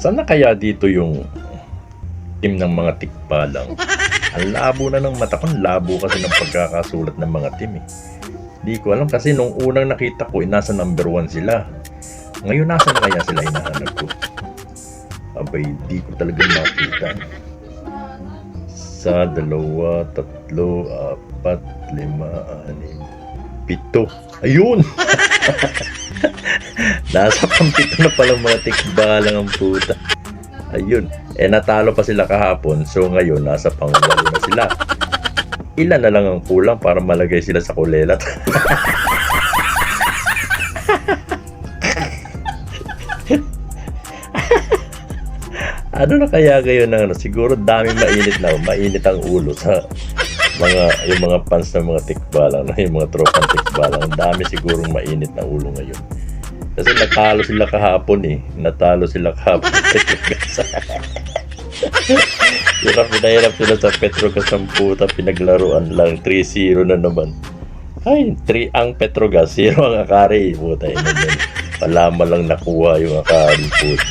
Sana kaya dito yung team ng mga tikbalang? Ang labo na ng mata ko, labo kasi ng pagkakasulat ng mga team eh. Di ko alam kasi nung unang nakita ko, nasa number 1 sila. Ngayon nasa na kaya sila hinahanap ko? Abay, di ko talaga makita. Sa 2, 3, 4, 5, 6, 7. Ayun! Nasa pang-7 na palang mga tikbalang ang puta. Ayun. Natalo pa sila kahapon. So ngayon, nasa pang-8 na sila. Ilan na lang ang kulang para malagay sila sa kulelat. Ano na kaya kayo na siguro daming mainit ang ulo sa yung mga fans ng mga tikbalang, yung mga tropang tikbalang. Ang dami sigurong mainit na ulo ngayon. Kasi natalo sila kahapon eh. Hirap sila sa Petrogas ang puta, pinaglaruan lang. 3-0 na naman. Ay, 3 ang Petrogas, 0 ang Akari. Puta, yun. Palama lang nakuha yung Akari, puta.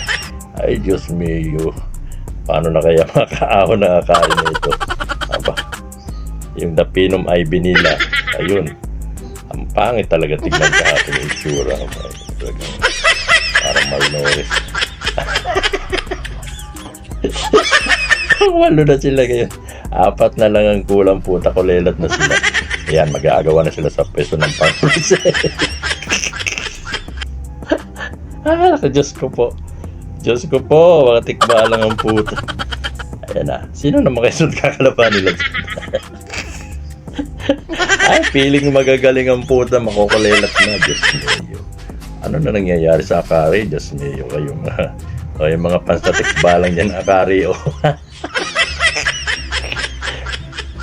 Ay, Diyos mio. Paano na kaya makaahon ng Akari na ito? Aba, yung Dapinom Ivy nila. Ayun. Ang pangit talaga tignan kahapon yung itsura. Parang Malnores. Walo na sila ngayon. 4 na lang ang kulang, puta, kulelat na sila. Ayan, mag-aagawa na sila sa peso ng pangpulis. Diyos ko po. Mga tikbalang ang puta. Ayan na. Sino naman kayo sunod kakalaban nila? Ay, feeling magagaling ang puta, makukulelat na. Diyos mio. Ano na nangyayari sa Akari? Diyos mio, kayong yung mga fans na tikbalang dyan, Akari, oh.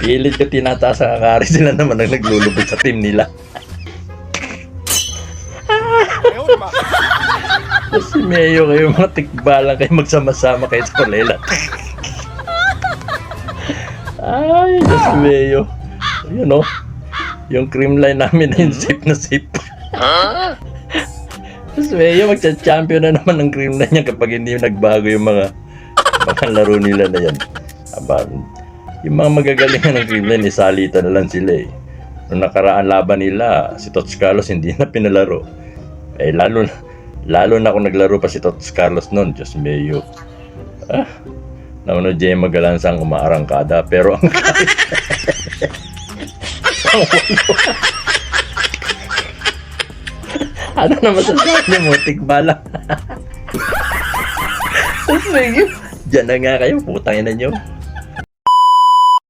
Pilit ko tinataas ang Akari, sila naman ang naglulubog sa team nila. Kasi Meo kayo, mga tikbalang kayo, magsama-sama kayo sa kulelat. Ay, Diyos Meo. Yun oh, yung cream line namin na yung safe na safe. Diyos Meo, magcha-champion na naman ng cream line niya kapag hindi nagbago yung mga laro nila na yan. Aba, yung mga magagalingan ng cream line, isalita na lang sila eh. Nung nakaraan laban nila, si Tots Carlos hindi na pinalaro. Eh, lalo na kung naglaro pa si Tots Carlos noon, Diyos mio. Nauna Jay Magalansang umaarangkada, pero ang ano naman sasabi mo, tikbala? Diyos mio, dyan na nga kayo, putangin na nyo.